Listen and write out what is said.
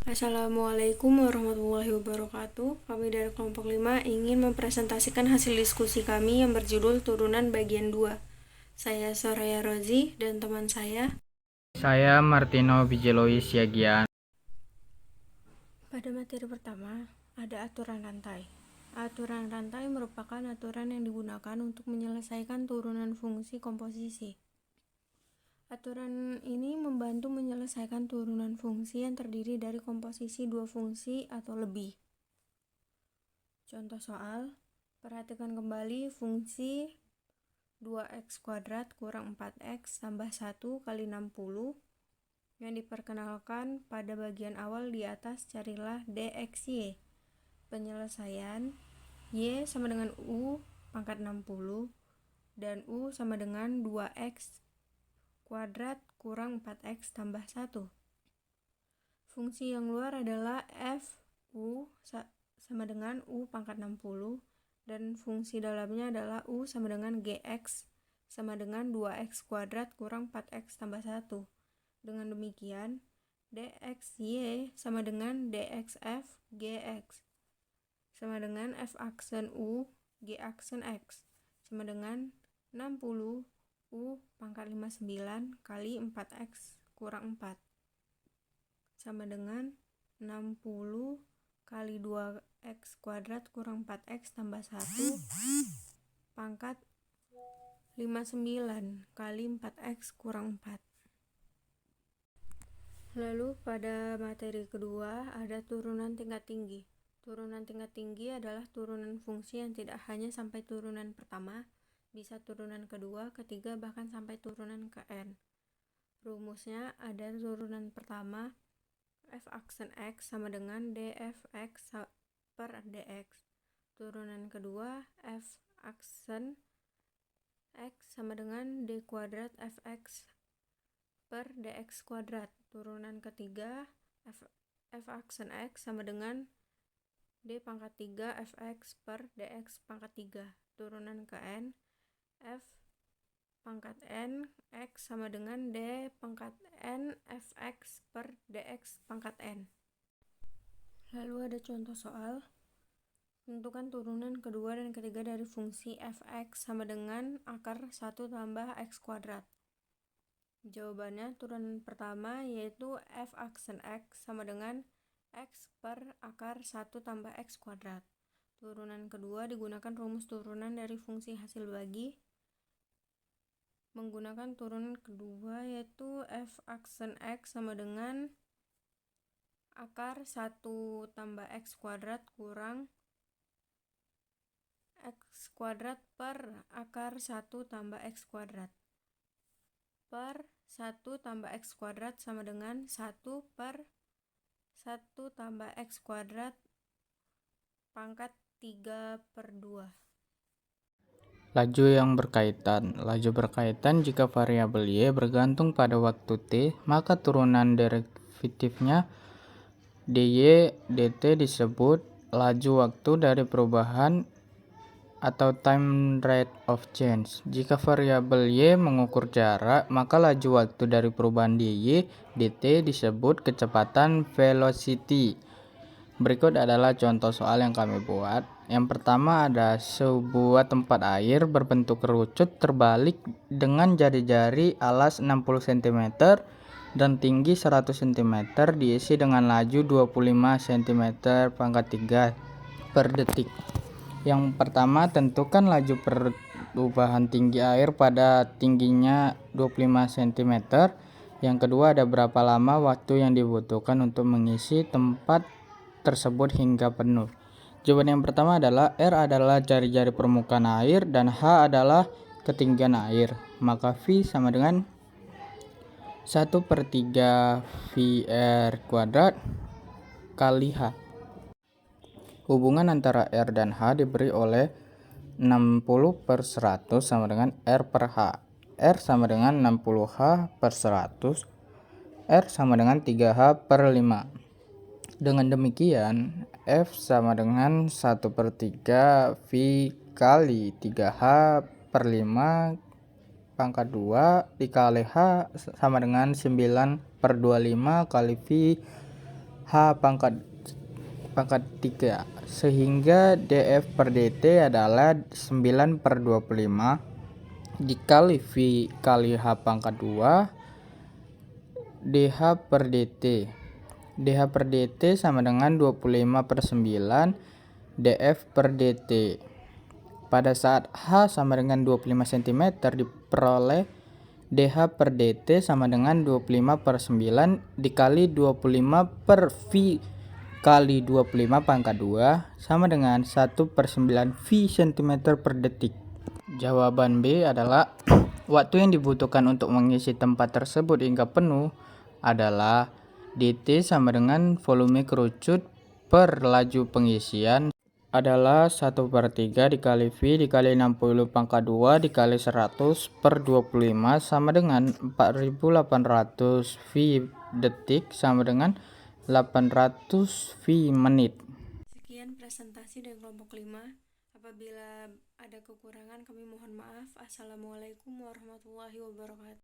Assalamualaikum warahmatullahi wabarakatuh. Kami dari kelompok 5 ingin mempresentasikan hasil diskusi kami yang berjudul Turunan Bagian 2. Saya Soraya Rozi dan teman Saya Martino Bijelowi Siagian. Pada materi pertama, ada aturan rantai. Aturan rantai merupakan aturan yang digunakan untuk menyelesaikan turunan fungsi komposisi. Aturan ini membantu menyelesaikan turunan fungsi yang terdiri dari komposisi dua fungsi atau lebih. Contoh soal, perhatikan kembali fungsi 2x kuadrat kurang 4x tambah 1 kali 60 yang diperkenalkan pada bagian awal di atas. Carilah dxy. Penyelesaian y sama dengan u pangkat 60 dan u sama dengan 2x kuadrat kurang 4x tambah 1. Fungsi yang luar adalah f u sama dengan u pangkat 60 dan fungsi dalamnya adalah u sama dengan gx sama dengan 2x kuadrat kurang 4x tambah 1. Dengan demikian, dxy sama dengan dxf gx sama dengan f aksen u g aksen x sama dengan 60 u pangkat 59 kali 4x kurang 4 sama dengan 60 kali 2x kuadrat kurang 4x tambah 1 pangkat 59 kali 4x kurang 4. Lalu pada materi kedua ada turunan tingkat tinggi. Turunan tingkat tinggi adalah turunan fungsi yang tidak hanya sampai turunan pertama, bisa turunan kedua, ketiga, bahkan sampai turunan ke n. Rumusnya ada turunan pertama f aksen x sama dengan dfx per dx. Turunan kedua f aksen x sama dengan d kuadrat fx per dx kuadrat. Turunan ketiga f aksen x sama dengan d pangkat 3 fx per dx pangkat 3. Turunan ke n f pangkat n x sama dengan d pangkat n fx per dx pangkat n. Lalu ada contoh soal. Tentukan turunan kedua dan ketiga dari fungsi fx sama dengan akar 1 tambah x kuadrat. Jawabannya turunan pertama yaitu f aksen x sama dengan x per akar 1 tambah x kuadrat. Turunan kedua digunakan rumus turunan dari fungsi hasil bagi. Menggunakan turunan kedua yaitu f aksen x sama dengan akar 1 tambah x kuadrat kurang x kuadrat per akar 1 tambah x kuadrat per 1 tambah x kuadrat sama dengan 1 per 1 tambah x kuadrat pangkat 3 per 2. Laju yang berkaitan. Laju berkaitan jika variabel y bergantung pada waktu t, maka turunan derivatifnya dy dt disebut laju waktu dari perubahan atau time rate of change. Jika variabel y mengukur jarak, maka laju waktu dari perubahan dy dt disebut kecepatan velocity. Berikut adalah contoh soal yang kami buat. Yang pertama ada sebuah tempat air berbentuk kerucut terbalik dengan jari-jari alas 60 cm dan tinggi 100 cm diisi dengan laju 25 cm pangkat 3 per detik. Yang pertama, tentukan laju perubahan tinggi air pada tingginya 25 cm. Yang kedua, ada berapa lama waktu yang dibutuhkan untuk mengisi tempat tersebut hingga penuh. Jawaban yang pertama adalah R adalah jari-jari permukaan air dan H adalah ketinggian air. Maka V sama dengan 1/3 VR kuadrat kali H. Hubungan antara R dan H diberi oleh 60/100 sama dengan R per H. R sama dengan 60H per 100. R sama dengan 3H per 5. Dengan demikian, F sama dengan 1/3 V kali 3H per 5 pangkat 2 dikali H sama dengan 9/25 kali V H pangkat 3, sehingga dF per dt adalah 9/25 dikali V kali H pangkat 2 dH per dt. dH per dt sama dengan 25/9 dF per dt. Pada saat H sama dengan 25 cm diperoleh dH per dt sama dengan 25/9 dikali 25 per V kali 25 pangkat 2 sama dengan 1/9 V cm per detik. Jawaban B adalah waktu yang dibutuhkan untuk mengisi tempat tersebut hingga penuh adalah dt sama dengan volume kerucut per laju pengisian adalah 1/3 dikali V dikali 60 pangkat 2 dikali 100/25 sama dengan 4800 V detik sama dengan 800 V menit. Sekian presentasi dari kelompok 5. Apabila ada kekurangan kami mohon maaf. Assalamualaikum warahmatullahi wabarakatuh.